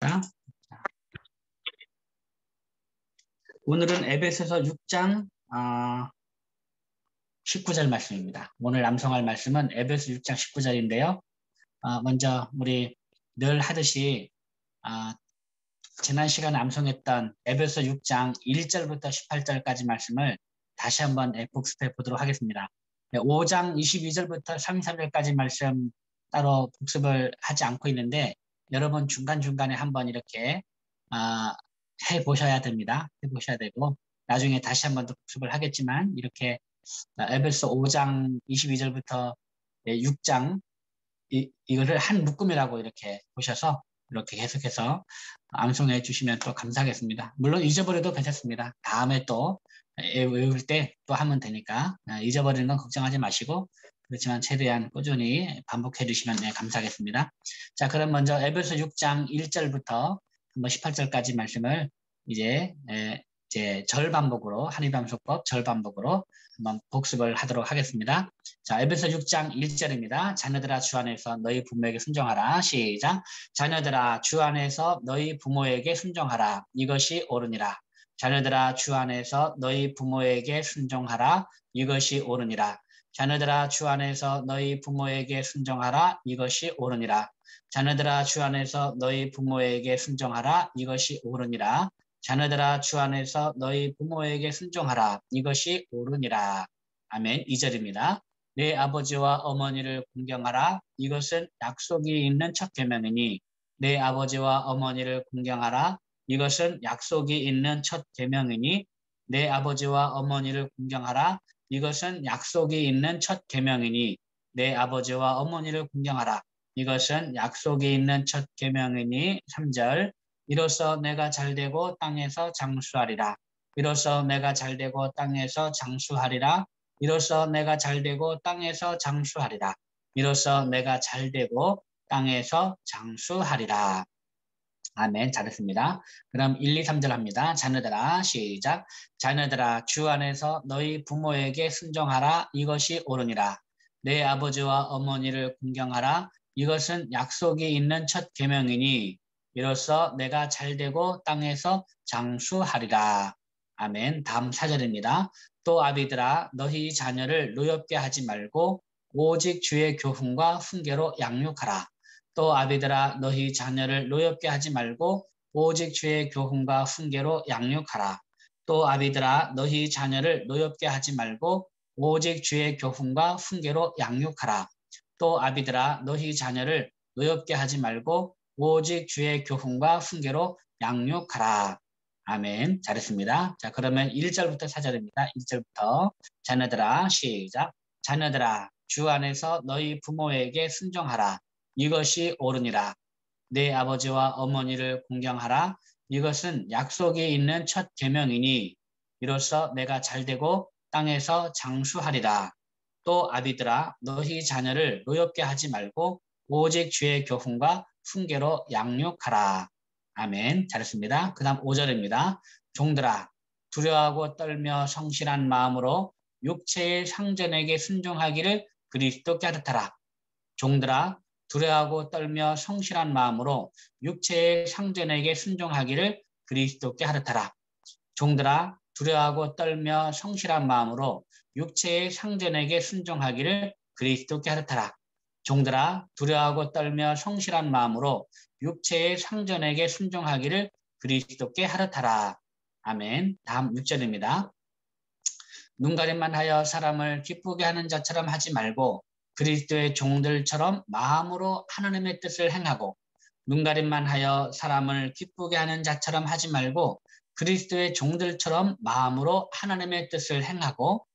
하겠습니다. 오늘은 에베소서 6장 19절 말씀입니다. 오늘 암송할 말씀은 에베소 6장 19절인데요. 먼저 우리 늘 하듯이 지난 시간에 암송했던 에베소 6장 1절부터 18절까지 말씀을 다시 한번 복습해 보도록 하겠습니다. 5장 22절부터 33절까지 말씀 따로 복습을 하지 않고 있는데 여러분 중간중간에 한번 이렇게 해 보셔야 됩니다. 해 보셔야 되고 나중에 다시 한번 더 복습을 하겠지만 이렇게 에베소 5장 22절부터 6장 이거를 한 묶음이라고 이렇게 보셔서 이렇게 계속해서 암송해 주시면 또 감사하겠습니다. 물론 잊어버려도 괜찮습니다. 다음에 또 외울 때 또 하면 되니까 잊어버리는 건 걱정하지 마시고 그렇지만 최대한 꾸준히 반복해 주시면 감사하겠습니다. 자, 그럼 먼저 에베소 6장 1절부터 18절까지 말씀을 이제 절반복으로 한입암송법 절반복으로 한번 복습을 하도록 하겠습니다. 자, 에베소 6장 1절입니다. 자녀들아 주 안에서 너희 부모에게 순종하라. 시작. 자녀들아 주 안에서 너희 부모에게 순종하라. 이것이 옳으니라. 자녀들아 주 안에서 너희 부모에게 순종하라. 이것이 옳으니라. 자녀들아 주 안에서 너희 부모에게 순종하라. 이것이 옳으니라. 자녀들아 주 안에서 너희 부모에게 순종하라. 이것이 옳으니라. 자녀들아 주 안에서 너희 부모에게 순종하라. 이것이 옳으니라. 아멘. 2절입니다. 내 아버지와 어머니를 공경하라. 이것은 약속이 있는 첫 계명이니 내 아버지와 어머니를 공경하라. 이것은 약속이 있는 첫 계명이니 내 아버지와 어머니를 공경하라. 이것은 약속이 있는 첫 계명이니 내 아버지와 어머니를 공경하라. 이것은 약속이 있는 첫 계명이니 3절. 이로써 내가 잘되고 땅에서 장수하리라. 이로써 내가 잘되고 땅에서 장수하리라. 이로써 내가 잘되고 땅에서 장수하리라. 이로써 내가 잘되고 땅에서 장수하리라. 아멘. 잘했습니다. 그럼 1, 2, 3절 합니다. 자녀들아 시작. 자녀들아 주 안에서 너희 부모에게 순종하라. 이것이 옳으니라. 내 아버지와 어머니를 공경하라. 이것은 약속이 있는 첫 계명이니 이로써 내가 잘되고 땅에서 장수하리라. 아멘. 다음 4절입니다. 또 아비들아 너희 자녀를 노엽게 하지 말고 오직 주의 교훈과 훈계로 양육하라. 또 아비들아 너희 자녀를 노엽게 하지 말고 오직 주의 교훈과 훈계로 양육하라. 또 아비들아 너희 자녀를 노엽게 하지 말고 오직 주의 교훈과 훈계로 양육하라. 또 아비들아 너희 자녀를 노엽게 하지 말고 오직 주의 교훈과 훈계로 양육하라. 아멘. 잘했습니다. 자, 그러면 1절부터 4절입니다. 1절부터 자녀들아 시작. 자녀들아 주 안에서 너희 부모에게 순종하라. 이것이 옳으니라. 내 아버지와 어머니를 공경하라. 이것은 약속이 있는 첫 계명이니 이로써 내가 잘되고 땅에서 장수하리라. 또 아비들아 너희 자녀를 노엽게 하지 말고 오직 주의 교훈과 훈계로 양육하라. 아멘. 잘했습니다. 그 다음 5절입니다. 종들아 두려워하고 떨며 성실한 마음으로 육체의 상전에게 순종하기를 그리스도께 하듯하라. 종들아 두려워하고 떨며 성실한 마음으로 육체의 상전에게 순종하기를 그리스도께 하듯하라. 종들아 두려워하고 떨며 성실한 마음으로 육체의 상전에게 순종하기를 그리스도께 하듯하라. 종들아 두려워하고 떨며 성실한 마음으로 육체의 상전에게 순종하기를 그리스도께 하듯하라. 아멘. 다음 6절입니다. 눈가림만 하여 사람을 기쁘게 하는 자처럼 하지 말고 그리스도의 종들처럼 마음으로 하나님의 뜻을 행하고 눈가림만 하여 사람을 기쁘게 하는 자처럼 하지 말고 그리스도의 종들처럼 마음으로 하나님의 뜻을 행하고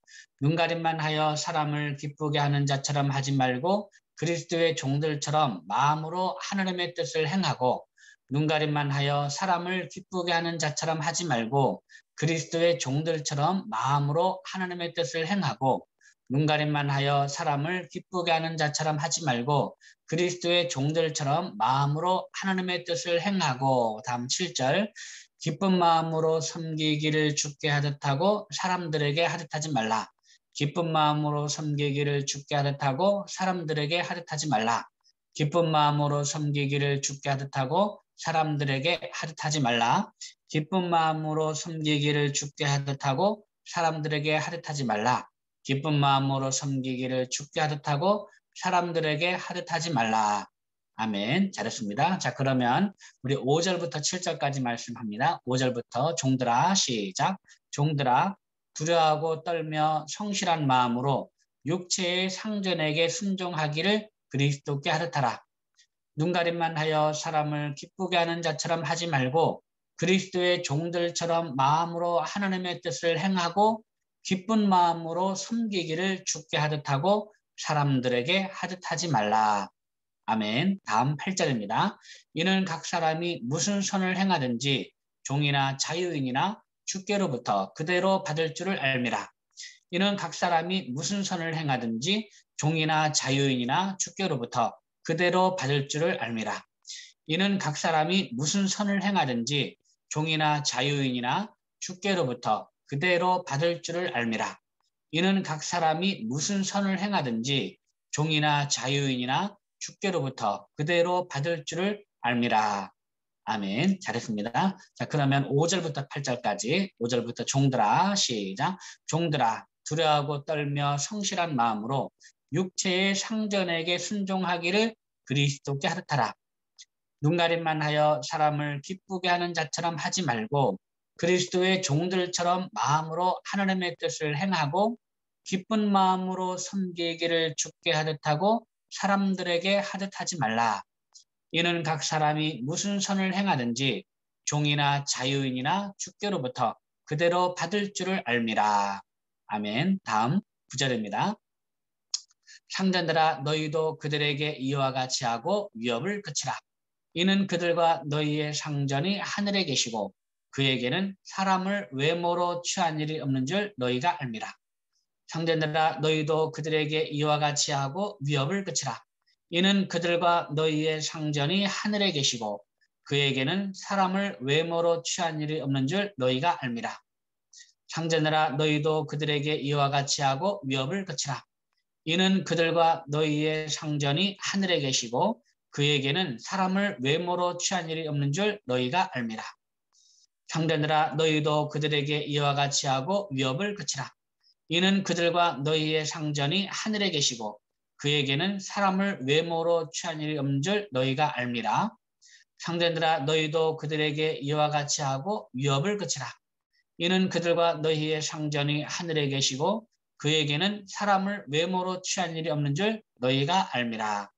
눈가림만 하여 사람을 기쁘게 하는 자처럼 하지 말고 그리스도의 종들처럼 마음으로 하나님의 뜻을 행하고 눈가림만 하여 사람을 기쁘게 하는 자처럼 하지 말고 그리스도의 종들처럼 마음으로 하나님의 뜻을 행하고 눈가림만 하여 사람을 기쁘게 하는 자처럼 하지 말고 그리스도의 종들처럼 마음으로 하나님의 뜻을 행하고 다음 7절 기쁜 마음으로 섬기기를 주께 하듯 하고 사람들에게 하듯 하지 말라. 기쁜 마음으로 섬기기를 주께 하듯 하고 사람들에게 하듯 하지 말라. 기쁜 마음으로 섬기기를 주께 하듯 하고 사람들에게 하듯 하지 말라. 기쁜 마음으로 섬기기를 주께 하듯 하고 사람들에게 하듯 하지 말라. 기쁜 마음으로 섬기기를 주께 하듯 하고 사람들에게 하듯 하지 말라. 아멘. 잘했습니다. 자, 그러면 우리 5절부터 7절까지 말씀합니다. 5절부터 종들아 시작. 종들아 두려워하고 떨며 성실한 마음으로 육체의 상전에게 순종하기를 그리스도께 하듯 하라. 눈가림만 하여 사람을 기쁘게 하는 자처럼 하지 말고 그리스도의 종들처럼 마음으로 하나님의 뜻을 행하고 기쁜 마음으로 섬기기를 주께 하듯 하고 사람들에게 하듯 하지 말라. 아멘. 다음 8절입니다. 이는 각 사람이 무슨 선을 행하든지 종이나 자유인이나 주께로부터 그대로 받을 줄을 알미라. 이는 각 사람이 무슨 선을 행하든지 종이나 자유인이나 주께로부터 그대로 받을 줄을 알미라. 이는 각 사람이 무슨 선을 행하든지 종이나 자유인이나 주께로부터 그대로 받을 줄을 알미라. 이는 각 사람이 무슨 선을 행하든지 종이나 자유인이나 주께로부터 그대로 받을 줄을 알미라. 아멘. 잘했습니다. 자, 그러면 5절부터 8절까지 5절부터 종들아 시작. 종들아 두려워하고 떨며 성실한 마음으로 육체의 상전에게 순종하기를 그리스도께 하듯 하라. 눈가림만 하여 사람을 기쁘게 하는 자처럼 하지 말고 그리스도의 종들처럼 마음으로 하나님의 뜻을 행하고 기쁜 마음으로 섬기기를 주께 하듯 하고 사람들에게 하듯 하지 말라. 이는 각 사람이 무슨 선을 행하든지 종이나 자유인이나 주께로부터 그대로 받을 줄을 알미라. 아멘. 다음 9절입니다. 상전들아 너희도 그들에게 이와 같이 하고 위협을 그치라. 이는 그들과 너희의 상전이 하늘에 계시고 그에게는 사람을 외모로 취한 일이 없는 줄 너희가 알미라. 상전들아 너희도 그들에게 이와 같이 하고 위협을 그치라. 이는 그들과 너희의 상전이 하늘에 계시고 그에게는 사람을 외모로 취한 일이 없는 줄 너희가 알미라. 상전들아 너희도 그들에게 이와 같이 하고 위협을 그치라. 이는 그들과 너희의 상전이 하늘에 계시고 그에게는 사람을 외모로 취한 일이 없는 줄 너희가 알미라. 상전들아 너희도 그들에게 이와 같이 하고 위협을 그치라. 이는 그들과 너희의 상전이 하늘에 계시고 그에게는 사람을 외모로 취한 일이 없는 줄 너희가 알미라. 상전들아 너희도 그들에게 이와 같이 하고 위협을 그치라. 이는 그들과 너희의 상전이 하늘에 계시고 그에게는 사람을 외모로 취한 일이 없는 줄 너희가 알미라.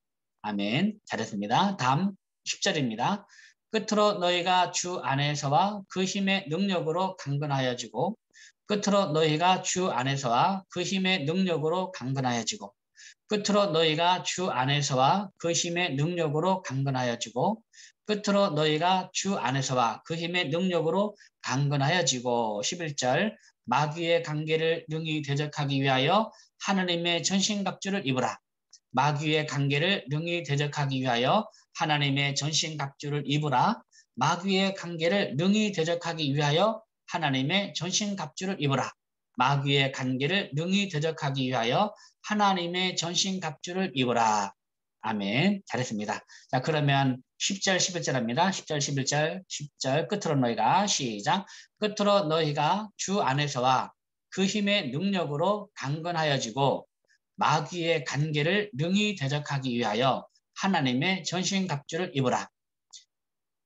아멘. 잘했습니다. 다음 10절입니다. 끝으로 너희가 주 안에서와 그 힘의 능력으로 강건하여지고 끝으로 너희가 주 안에서와 그 힘의 능력으로 강건하여지고 끝으로 너희가 주 안에서와 그 힘의 능력으로 강건하여지고 끝으로 너희가 주 안에서와 그 힘의 능력으로 강건하여지고 11절 마귀의 관계를 능히 대적하기 위하여 하나님의 전신갑주를 입으라. 마귀의 관계를 능히 대적하기 위하여 하나님의 전신갑주를 입으라. 마귀의 관계를 능히 대적하기 위하여 하나님의 전신갑주를 입으라. 마귀의 관계를 능히 대적하기 위하여 하나님의 전신갑주를 입으라. 아멘. 잘했습니다. 자, 그러면 10절 11절입니다. 10절 11절 10절 끝으로 너희가 시작. 끝으로 너희가 주 안에서와 그 힘의 능력으로 강건하여지고 마귀의 관계를 능히 대적하기 위하여 하나님의 전신갑주를 입으라.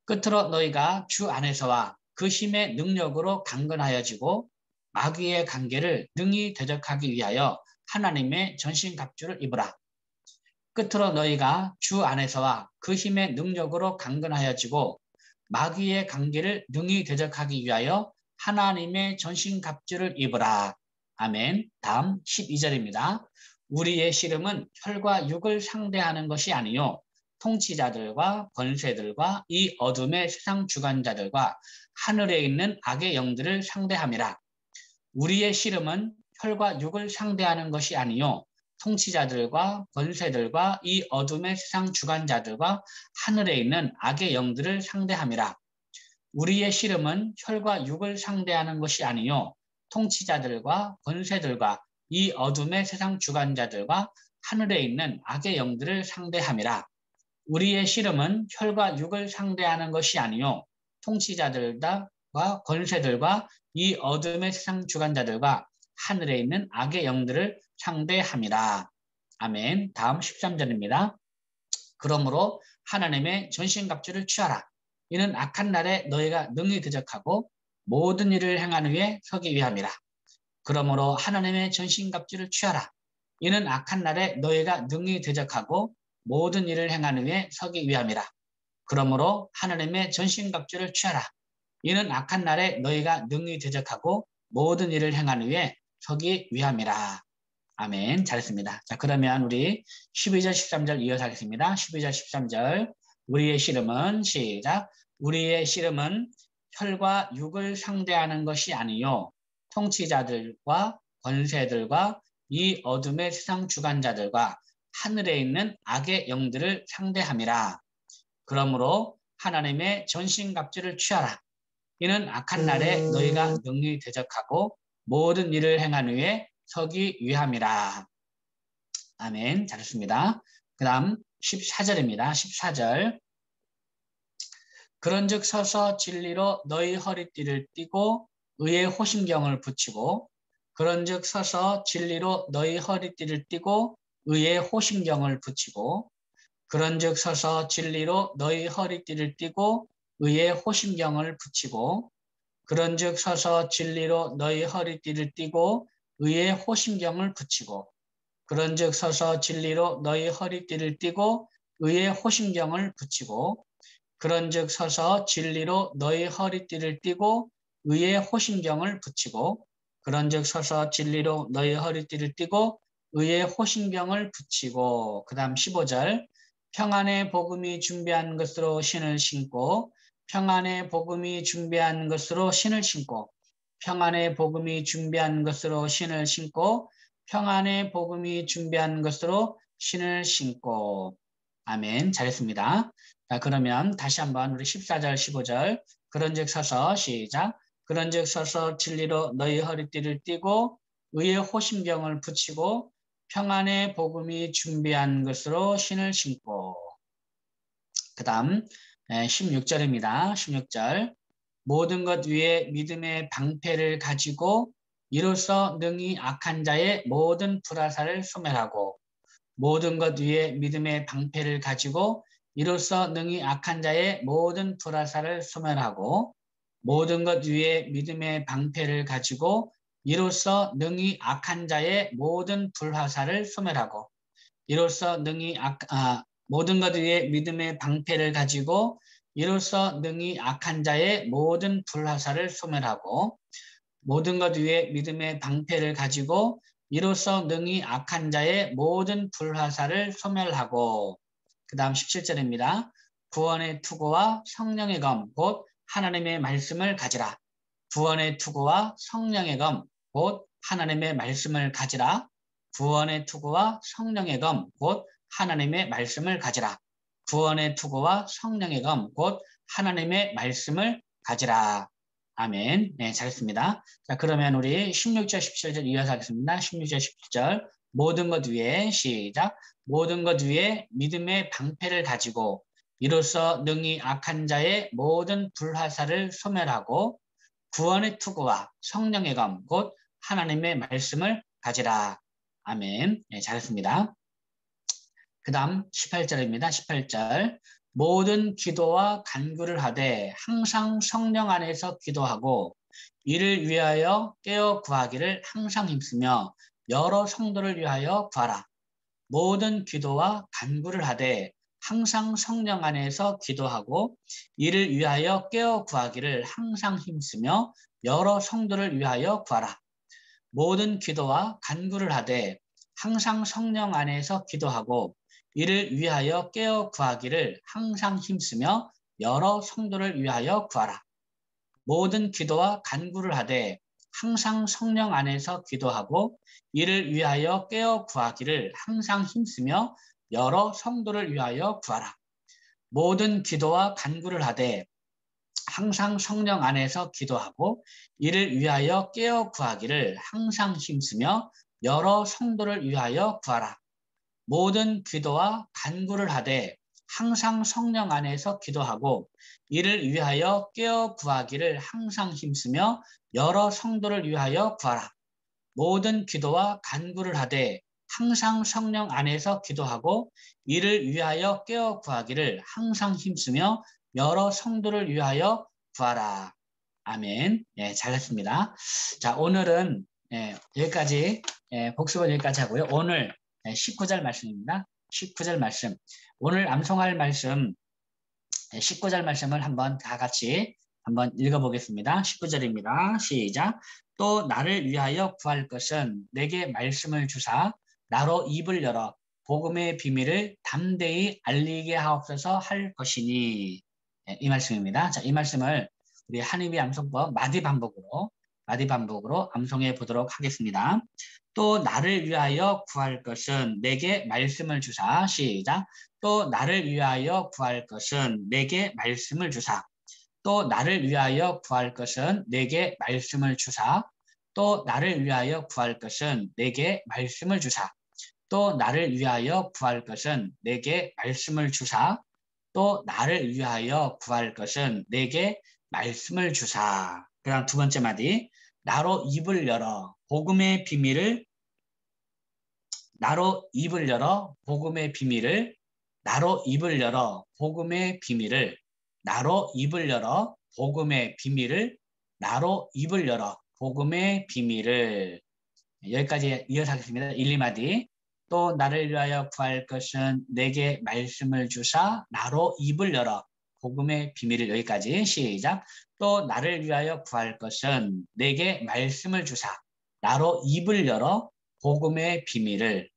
끝으로 너희가 주 안에서와 그 힘의 능력으로 강건하여지고 마귀의 관계를 능히 대적하기 위하여 하나님의 전신갑주를 입으라. 끝으로 너희가 주 안에서와 그 힘의 능력으로 강건하여지고 마귀의 관계를 능히 대적하기 위하여 하나님의 전신갑주를 입으라. 아멘. 다음 12절입니다. 우리의 씨름은 혈과 육을 상대하는 것이 아니요 통치자들과 권세들과 이 어둠의 세상 주관자들과 하늘에 있는 악의 영들을 상대함이라. 우리의 씨름은 혈과 육을 상대하는 것이 아니요 통치자들과 권세들과 이 어둠의 세상 주관자들과 하늘에 있는 악의 영들을 상대함이라. 우리의 씨름은 혈과 육을 상대하는 것이 아니요 통치자들과 권세들과 이 어둠의 세상 주관자들과 하늘에 있는 악의 영들을 상대함이라. 우리의 씨름은 혈과 육을 상대하는 것이 아니요 통치자들과 권세들과 이 어둠의 세상 주관자들과 하늘에 있는 악의 영들을 상대함이라. 아멘. 다음 13절입니다. 그러므로 하나님의 전신갑주를 취하라. 이는 악한 날에 너희가 능히 대적하고 모든 일을 행하는 후에 서기 위함이라. 그러므로 하나님의 전신갑주를 취하라. 이는 악한 날에 너희가 능히 대적하고 모든 일을 행하는 후에 서기 위함이라. 그러므로 하나님의 전신갑주를 취하라. 이는 악한 날에 너희가 능히 대적하고 모든 일을 행하는 후에 서기 위함이라. 아멘. 잘했습니다. 자, 그러면 우리 12절, 13절 이어서 하겠습니다. 12절, 13절. 우리의 씨름은 시작. 우리의 씨름은 혈과 육을 상대하는 것이 아니요 통치자들과 권세들과 이 어둠의 세상 주관자들과 하늘에 있는 악의 영들을 상대함이라. 그러므로 하나님의 전신갑주를 취하라. 이는 악한 날에 너희가 능히 대적하고 모든 일을 행한 후에 서기 위함이라. 아멘. 잘했습니다. 그 다음 14절입니다. 14절. 그런즉 서서 진리로 너희 허리띠를 띠고 의의 호심경을 붙이고 그런즉 서서 진리로 너희 허리띠를 띠고 의의 호심경을 붙이고 그런즉 서서 진리로 너희 허리띠를 띠고 의의 호심경을 붙이고 그런즉 서서 진리로 너희 허리띠를 띠고 의의 호심경을 붙이고 그런즉 서서 진리로 너희 허리띠를 띠고 의의 호심경을 붙이고 그런즉 서서 진리로 너희 허리띠를 띠고 의의 호심경을 붙이고 그런즉 서서 진리로 너희 허리띠를 띠고 의의 호심경을 붙이고 그 다음 15절 평안의 복음이 준비한 것으로 신을 신고 평안의 복음이 준비한 것으로 신을 신고 평안의 복음이 준비한 것으로 신을 신고 평안의 복음이 준비한 것으로 신을 신고 아멘. 잘했습니다. 자, 그러면 다시 한번 우리 14절 15절 그런즉 서서 시작 그런즉 서서 진리로 너희 허리띠를 띠고 의의 호심경을 붙이고 평안의 복음이 준비한 것으로 신을 신고 그 다음 16절입니다. 16절 모든 것 위에 믿음의 방패를 가지고 이로써 능히 악한 자의 모든 불화살을 소멸하고 모든 것 위에 믿음의 방패를 가지고 이로써 능히 악한 자의 모든 불화살을 소멸하고 모든 것 위에 믿음의 방패를 가지고 이로써 능히 악한 자의 모든 불화살을 소멸하고 이로써 능히 모든 것 위에 믿음의 방패를 가지고 이로써 능히 악한 자의 모든 불화살을 소멸하고 모든 것 위에 믿음의 방패를 가지고 이로써 능히 악한 자의 모든 불화살을 소멸하고 그 다음 17절입니다. 구원의 투구와 성령의 검 곧 하나님의 말씀을 가지라. 구원의 투구와 성령의 검 곧 하나님의 말씀을 가지라. 구원의 투구와 성령의 검 곧 하나님의 말씀을 가지라. 구원의 투구와 성령의 검 곧 하나님의 말씀을 가지라. 아멘. 네, 잘했습니다. 자, 그러면 우리 16절, 17절 이어서 하겠습니다. 16절, 17절. 모든 것 위에 시작. 모든 것 위에 믿음의 방패를 가지고 이로써 능히 악한 자의 모든 불화살을 소멸하고 구원의 투구와 성령의 검 곧 하나님의 말씀을 가지라. 아멘. 네, 잘했습니다. 그 다음 18절입니다. 18절. 모든 기도와 간구를 하되 항상 성령 안에서 기도하고 이를 위하여 깨어 구하기를 항상 힘쓰며 여러 성도를 위하여 구하라. 모든 기도와 간구를 하되 항상 성령 안에서 기도하고 이를 위하여 깨어 구하기를 항상 힘쓰며 여러 성도를 위하여 구하라. 모든 기도와 간구를 하되 항상 성령 안에서 기도하고 이를 위하여 깨어 구하기를 항상 힘쓰며 여러 성도를 위하여 구하라. 모든 기도와 간구를 하되 항상 성령 안에서 기도하고 이를 위하여 깨어 구하기를 항상 힘쓰며 여러 성도를 위하여 구하라. 모든 기도와 간구를 하되 항상 성령 안에서 기도하고 이를 위하여 깨어 구하기를 항상 힘쓰며 여러 성도를 위하여 구하라. 모든 기도와 간구를 하되 항상 성령 안에서 기도하고 이를 위하여 깨어 구하기를 항상 힘쓰며 여러 성도를 위하여 구하라. 모든 기도와 간구를 하되 항상 성령 안에서 기도하고 이를 위하여 깨어 구하기를 항상 힘쓰며 여러 성도를 위하여 구하라. 아멘. 예, 잘했습니다. 자, 오늘은 여기까지 복습은 여기까지 하고요. 오늘 19절 말씀입니다. 19절 말씀. 오늘 암송할 말씀 19절 말씀을 한번 다 같이 한번 읽어보겠습니다. 19절입니다. 시작. 또 나를 위하여 구할 것은 내게 말씀을 주사 나로 입을 열어 복음의 비밀을 담대히 알리게 하옵소서 할 것이니. 이 말씀입니다. 자, 이 말씀을 우리 한의비 암송법 마디 반복으로 암송해 보도록 하겠습니다. 또 나를 위하여 구할 것은 내게 말씀을 주사. 시작. 또 나를 위하여 구할 것은 내게 말씀을 주사. 또 나를 위하여 구할 것은 내게 말씀을 주사. 또 나를 위하여 구할 것은 내게 말씀을 주사. 또 나를 위하여 구할 것은 내게 말씀을 주사. 또 나를 위하여 구할 것은 내게 말씀을 주사. 그 다음 두 번째 마디. 나로 입을 열어 복음의 비밀을 나로 입을 열어 복음의 비밀을 나로 입을 열어 복음의 비밀을 나로 입을 열어 복음의 비밀을 나로 입을 열어 복음의 비밀을 여기까지 이어서 하겠습니다. 1, 2마디. 또 나를 위하여 구할 것은 내게 말씀을 주사 나로 입을 열어 복음의 비밀을 여기까지 시작. 또 나를 위하여 구할 것은 내게 말씀을 주사 나로 입을 열어 복음의 비밀을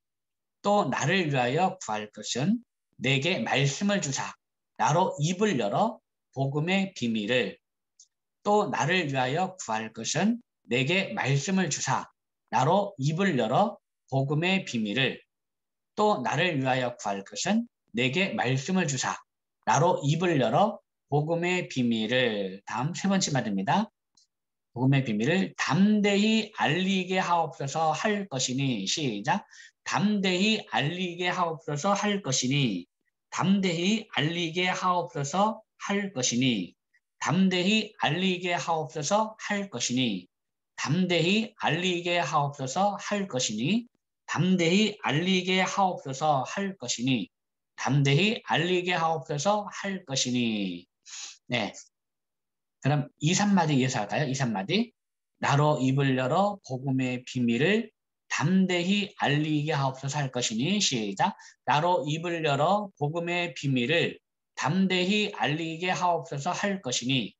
또 나를 위하여 구할 것은 내게 말씀을 주사 나로 입을 열어 복음의 비밀을 또 나를 위하여 구할 것은 내게 말씀을 주사 나로 입을 열어 복음의 비밀을 또 나를 위하여 구할 것은 내게 말씀을 주사 나로 입을 열어 복음의 비밀을 다음 세 번째 말입니다. 복음의 비밀을 담대히 알리게 하옵소서 할 것이니 시작. 담대히 알리게 하옵소서 할 것이니 담대히 알리게 하옵소서 할 것이니 담대히 알리게 하옵소서 할 것이니 담대히 알리게 하옵소서 할 것이니 담대히 알리게 하옵소서 할 것이니 담대히 알리게 하옵소서 할 것이니. 네. 그럼 2, 3마디 이어서 할까요? 2, 3마디. 나로 입을 열어 복음의 비밀을 담대히 알리게 하옵소서 할 것이니 시작. 나로 입을 열어 복음의 비밀을 담대히 알리게 하옵소서 할 것이니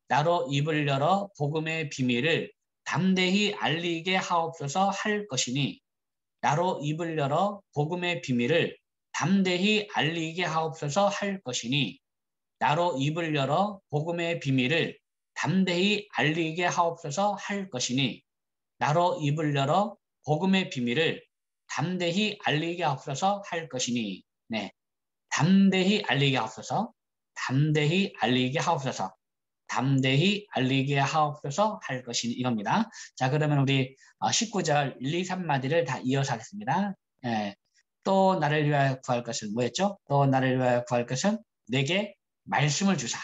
나로 입을 열어 복음의 비밀을 담대히 알리게 하옵소서 할 것이니 나로 입을 열어 복음의 비밀을 담대히 알리게 하옵소서 할 것이니 나로 입을 열어 복음의 비밀을 담대히 알리게 하옵소서 할 것이니 나로 입을 열어 복음의 비밀을 담대히 알리게 하옵소서 할 것이니 네, 담대히 알리게 하옵소서 담대히 알리게 하옵소서 담대히 알리게 하옵소서 할 것이니 이겁니다. 자, 그러면 우리 19절 1, 2, 3마디를 다 이어서 하겠습니다. 예, 또 나를 위하여 구할 것은 뭐였죠? 또 나를 위하여 구할 것은 내게 말씀을 주사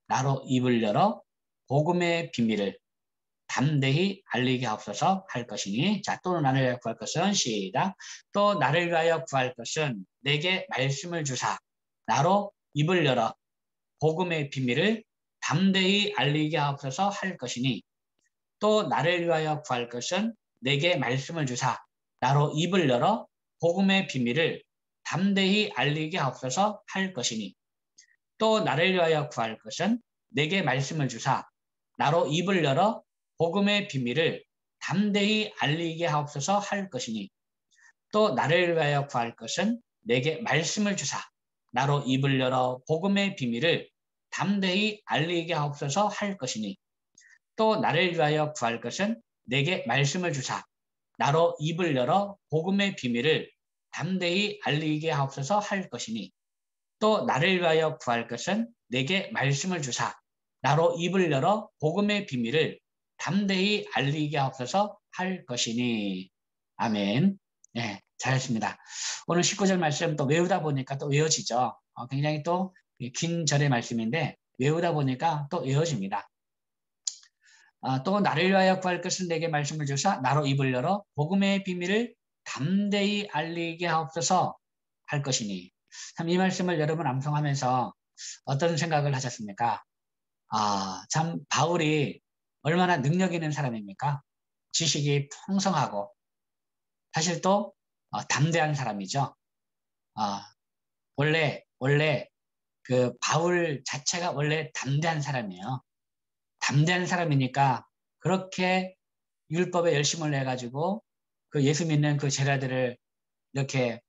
나로 입을 열어 복음의 비밀을 담대히 알리게 하옵소서 할 것이니 자, 또 나를 위하여 구할 것은 시작. 또 나를 위하여 구할 것은 내게 말씀을 주사 나로 입을 열어 복음의 비밀을 담대히 알리게 하옵소서 할 것이니 또 나를 위하여 구할 것은 내게 말씀을 주사 나로 입을 열어 복음의 비밀을 담대히 알리게 하옵소서 할 것이니 또 나를 위하여 구할 것은 내게 말씀을 주사 나로 입을 열어 복음의 비밀을 담대히 알리게 하옵소서 할 것이니 또 나를 위하여 구할 것은 내게 말씀을 주사 나로 입을 열어 복음의 비밀을 담대히 알리게 하옵소서 할 것이니 또 나를 위하여 구할 것은 내게 말씀을 주사 나로 입을 열어 복음의 비밀을 담대히 알리게 하옵소서 할 것이니 또 나를 위하여 구할 것은 내게 말씀을 주사 나로 입을 열어 복음의 비밀을 담대히 알리게 하옵소서 할 것이니 아멘. 네, 잘했습니다. 오늘 19절 말씀 또 외우다 보니까 또 외워지죠. 굉장히 또 긴 절의 말씀인데 외우다 보니까 또 외워집니다. 또 나를 위하여 구할 것을 내게 말씀을 주사 나로 입을 열어 복음의 비밀을 담대히 알리게 하옵소서 할 것이니. 참 이 말씀을 여러분 암송하면서 어떤 생각을 하셨습니까? 참 바울이 얼마나 능력 있는 사람입니까? 지식이 풍성하고 사실 또 담대한 사람이죠. 원래 그 바울 자체가 원래 담대한 사람이에요. 담대한 사람이니까 그렇게 율법에 열심을 내가지고 그 예수 믿는 그 제자들을 이렇게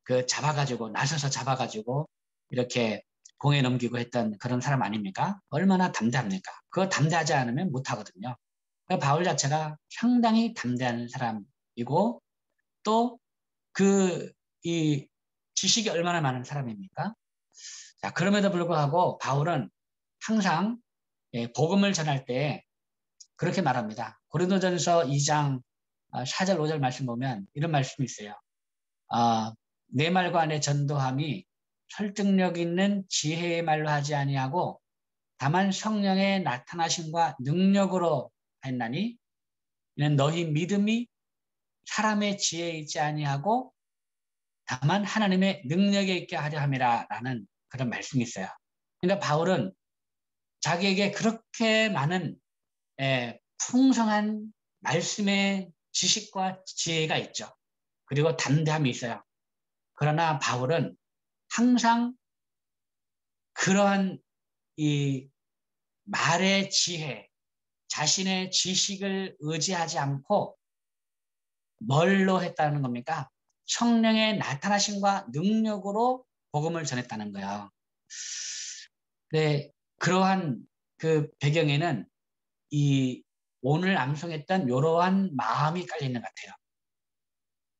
그 잡아가지고 나서서 잡아가지고 이렇게 공에 넘기고 했던 그런 사람 아닙니까? 얼마나 담대합니까? 그거 담대하지 않으면 못하거든요. 바울 자체가 상당히 담대한 사람이고 또 이 지식이 얼마나 많은 사람입니까? 자, 그럼에도 불구하고 바울은 항상 복음을 전할 때 그렇게 말합니다. 고린도전서 2장 4절 5절 말씀 보면 이런 말씀이 있어요. 내 말과 내 전도함이 설득력 있는 지혜의 말로 하지 아니하고 다만 성령의 나타나심과 능력으로 했나니 이는 너희 믿음이 사람의 지혜에 있지 아니하고 다만 하나님의 능력에 있게 하려 함이라 라는 그런 말씀이 있어요. 그러니까 바울은 자기에게 그렇게 많은 풍성한 말씀의 지식과 지혜가 있죠. 그리고 담대함이 있어요. 그러나 바울은 항상 그러한 이 말의 지혜, 자신의 지식을 의지하지 않고 뭘로 했다는 겁니까? 성령의 나타나심과 능력으로 복음을 전했다는 거예요. 네, 그러한 그 배경에는 이 오늘 암송했던 이러한 마음이 깔려 있는 것 같아요.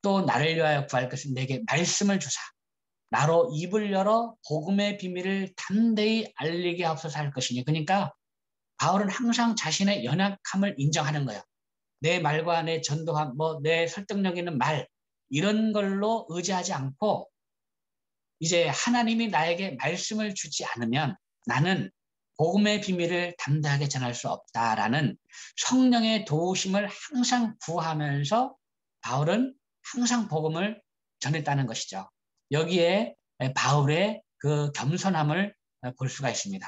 또 나를 위하여 구할 것은 내게 말씀을 주사 나로 입을 열어 복음의 비밀을 담대히 알리게 하옵소서 할 것이니. 그러니까 바울은 항상 자신의 연약함을 인정하는 거예요. 내 말과 내 전도함, 내 설득력 있는 말 이런 걸로 의지하지 않고 이제 하나님이 나에게 말씀을 주지 않으면 나는 복음의 비밀을 담대하게 전할 수 없다라는 성령의 도우심을 항상 구하면서 바울은 항상 복음을 전했다는 것이죠. 여기에 바울의 그 겸손함을 볼 수가 있습니다.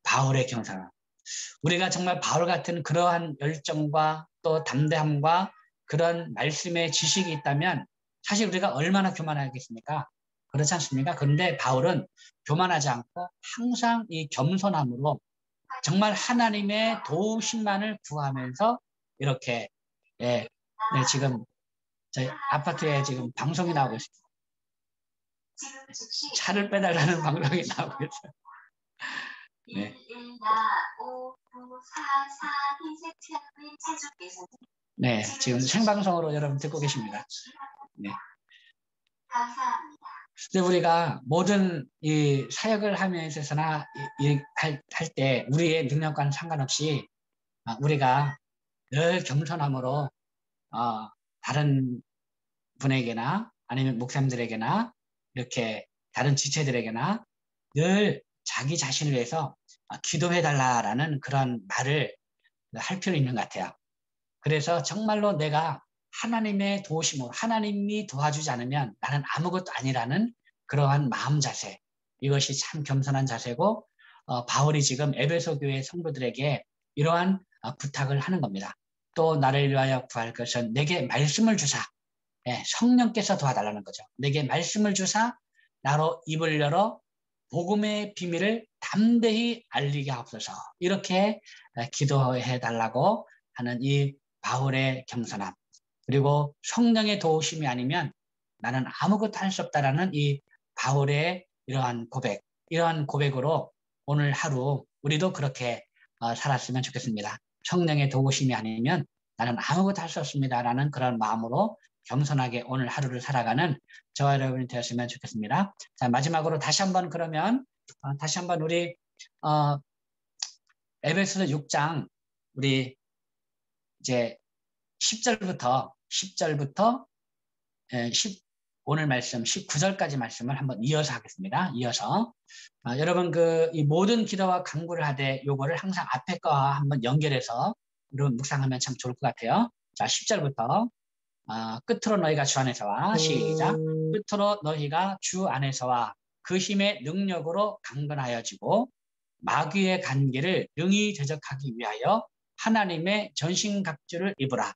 바울의 겸손함. 우리가 정말 바울 같은 그러한 열정과 또 담대함과 그런 말씀의 지식이 있다면 사실 우리가 얼마나 교만하겠습니까? 그렇지 않습니까? 그런데 바울은 교만하지 않고 항상 이 겸손함으로 정말 하나님의 도우심만을 구하면서 이렇게 지금 저희 아파트에 지금 방송이 나오고 있습니다. 차를 빼달라는 방송이 나오고 있어요. 네. 네, 지금 생방송으로 여러분 듣고 계십니다. 네. 감사합니다. 근데 우리가 모든 이 사역을 하면서 있어서나 할 때 우리의 능력과는 상관없이 우리가 늘 겸손함으로 다른 분에게나 아니면 목사님들에게나 이렇게 다른 지체들에게나 늘 자기 자신을 위해서 기도해달라라는 그런 말을 할 필요 있는 것 같아요. 그래서 정말로 내가 하나님의 도우심으로 하나님이 도와주지 않으면 나는 아무것도 아니라는 그러한 마음 자세, 이것이 참 겸손한 자세고 바울이 지금 에베소 교회 성도들에게 이러한 부탁을 하는 겁니다. 또 나를 위하여 구할 것은 내게 말씀을 주사, 성령께서 도와달라는 거죠. 내게 말씀을 주사 나로 입을 열어 복음의 비밀을 담대히 알리게 하옵소서. 이렇게 기도해 달라고 하는 이 바울의 겸손함, 그리고 성령의 도우심이 아니면 나는 아무것도 할 수 없다라는 이 바울의 이러한 고백, 이러한 고백으로 오늘 하루 우리도 그렇게 살았으면 좋겠습니다. 성령의 도우심이 아니면 나는 아무것도 할 수 없습니다라는 그런 마음으로 겸손하게 오늘 하루를 살아가는 저와 여러분이 되었으면 좋겠습니다. 자, 마지막으로 다시 한번 그러면 다시 한번 우리 에베소서 6장 우리 이제 10절부터 오늘 말씀 19절까지 말씀을 한번 이어서 하겠습니다. 이어서 여러분 이 모든 기도와 간구를 하되 요거를 항상 앞에 거와 한번 연결해서 여러분 묵상하면 참 좋을 것 같아요. 자, 10절부터 끝으로 너희가 주 안에서와 시작. 끝으로 너희가 주 안에서와 그 힘의 능력으로 강건하여지고 마귀의 간계를 능히 대적하기 위하여 하나님의 전신갑주를 입으라.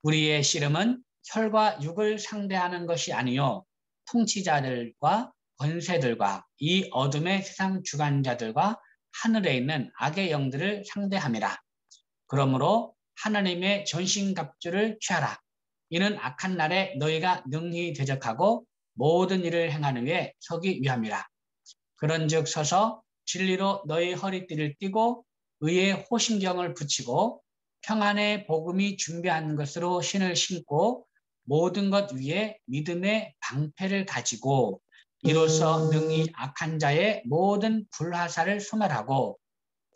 우리의 씨름은 혈과 육을 상대하는 것이 아니요 통치자들과 권세들과 이 어둠의 세상 주관자들과 하늘에 있는 악의 영들을 상대함이라. 그러므로 하나님의 전신갑주를 취하라. 이는 악한 날에 너희가 능히 대적하고 모든 일을 행하는 위에 서기 위함이라. 그런즉 서서 진리로 너희 허리띠를 띠고 의의 호심경을 붙이고 평안의 복음이 준비한 것으로 신을 신고 모든 것 위에 믿음의 방패를 가지고 이로써 능히 악한 자의 모든 불화살을 소멸하고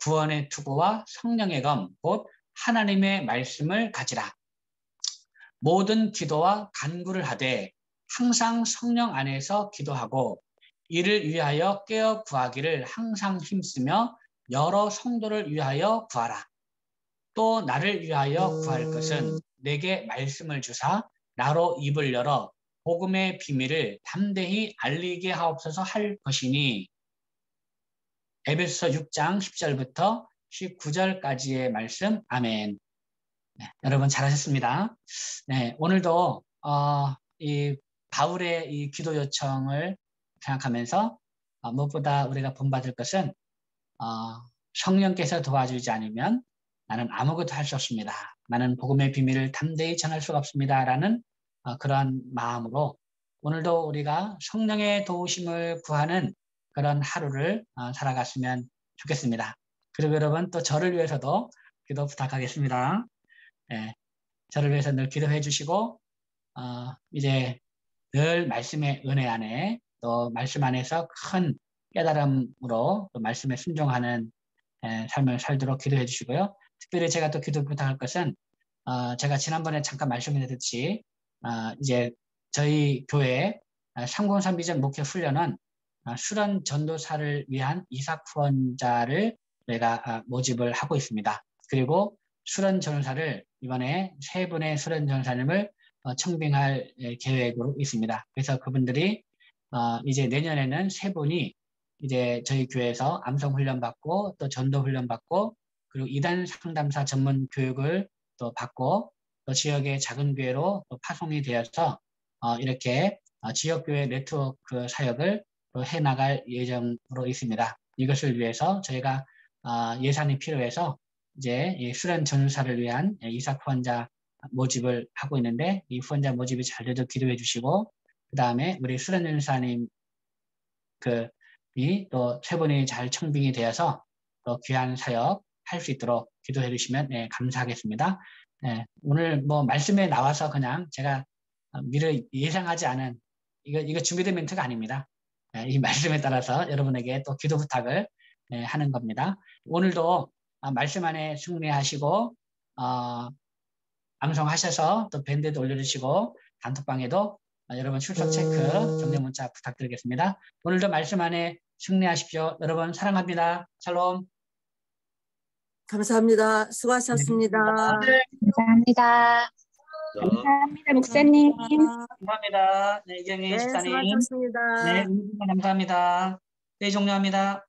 구원의 투구와 성령의 검 곧 하나님의 말씀을 가지라. 모든 기도와 간구를 하되 항상 성령 안에서 기도하고 이를 위하여 깨어 구하기를 항상 힘쓰며 여러 성도를 위하여 구하라. 또 나를 위하여 구할 것은 내게 말씀을 주사 나로 입을 열어 복음의 비밀을 담대히 알리게 하옵소서 할 것이니. 에베소서 6장 10절부터 19절까지의 말씀. 아멘. 네, 여러분 잘하셨습니다. 네, 오늘도 이 바울의 이 기도 요청을 생각하면서 무엇보다 우리가 본받을 것은 성령께서 도와주지 않으면 나는 아무것도 할 수 없습니다. 나는 복음의 비밀을 담대히 전할 수가 없습니다. 라는 그러한 마음으로 오늘도 우리가 성령의 도우심을 구하는 그런 하루를 살아갔으면 좋겠습니다. 그리고 여러분 또 저를 위해서도 기도 부탁하겠습니다. 네, 저를 위해서 늘 기도해 주시고 이제 늘 말씀의 은혜 안에 또 말씀 안에서 큰 깨달음으로 또 말씀에 순종하는 삶을 살도록 기도해 주시고요. 특별히 제가 또 기도 부탁할 것은 제가 지난번에 잠깐 말씀드렸듯이 이제 저희 교회 상공산 비전 목회 훈련은 수련 전도사를 위한 이삭 후원자를 저희가 모집을 하고 있습니다. 그리고 수련 전도사를 이번에 3분의 수련 전도사님을 청빙할 계획으로 있습니다. 그래서 그분들이 이제 내년에는 3분이 이제 저희 교회에서 암송 훈련 받고 또 전도 훈련 받고 그리고 이단 상담사 전문 교육을 또 받고 또 지역의 작은 교회로 또 파송이 되어서 이렇게 지역교회 네트워크 사역을 또 해나갈 예정으로 있습니다. 이것을 위해서 저희가 예산이 필요해서 이제 수련 전사를 위한 이삭 후원자 모집을 하고 있는데 이 후원자 모집이 잘 돼도 기도해 주시고 그 다음에 우리 수련 전사님 또 3분이 잘 청빙이 되어서 또 귀한 사역 할 수 있도록 기도해 주시면 감사하겠습니다. 오늘 뭐 말씀에 나와서 그냥 제가 미리 예상하지 않은 이거 준비된 멘트가 아닙니다. 이 말씀에 따라서 여러분에게 또 기도 부탁을 하는 겁니다. 오늘도 말씀 안에 승리하시고 암송하셔서 또 밴드도 올려주시고 단톡방에도 여러분 출석 체크 정례 문자 부탁드리겠습니다. 오늘도 말씀 안에 승리하십시오. 여러분 사랑합니다. 샬롬. 감사합니다. 수고하셨습니다. 네, 감사합니다. 감사합니다, 목사님. 감사합니다. 네, 이경희 집사님. 수고하셨습니다. 네, 감사합니다. 네, 종료합니다.